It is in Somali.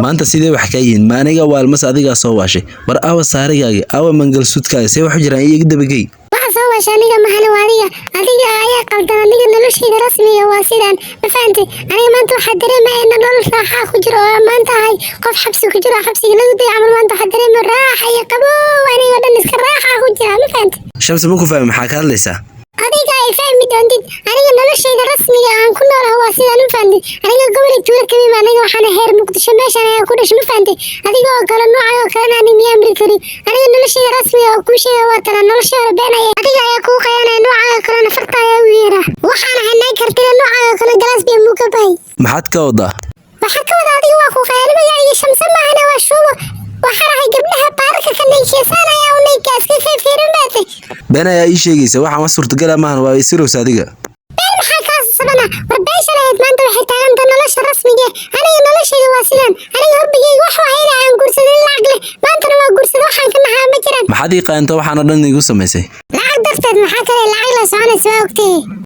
ما أنت سيدي وحكايين ما أنا قوال مس أديك صواشي بر أو ساري أو منقل سود كاي سوى حجرة يقدر بقي صوّش أنيقا محل واديقا أديقا أيا قلدان أنيقا نلوشيدا رسميga waa sidaan ma fahanti aniga maanta waxa dareemay in nolol raaxa ku jiro maanta hay qof xabsi ku jiro xabsiga lagu day amal maanta waxa dareemay raaxa iyo qabow aniga dhan iska raaxa ku jira ma fahanti شمس مو كفاية maxaa ka hadlaysaa adiga ay fahmi doontid aniga noloshayda rasmiga aan ku noolahay waa sidaan u fahanti aniga gobolka tuula kamid aniga waxaan heer muqdisho meeshan ayaa ku dhashay ma fahanti adiga oo kala nooc oo kala aan miyaan bari kari aniga noloshayda rasmiga oo ku sheegay waa tan noloshayda beenaya adiga ayaa ku qayanay nooca kala nafarta ayaa u yeera waxaan hanay kartida nooca kala galaas biyo mu ka bay maxaad ka wadaa waxa ka wadaa adiga waa ku qayanay magacayga Shamsa ma ana waa shubo waxaan ahay gabdhaha baarka ka neysanaaya oo neykaas ka fiirin baatay been ayaa ii sheegaysa waxa ma suurtagal ah maahan waa isirows adiga been maxaa ka sabana warbeesha lahayd maanta waxay taagan nolosha rasmiga aniga noloshayda waa sidaan aniga hubigayga wax waxa aan guursaday lacag leh maanta waa guursaday waxaan ka nahaa ma jiraan maxaad ii qaanto waxaan oo dhan igu samaysay lacag darteed maxaa kale lacag la soconaysa waqti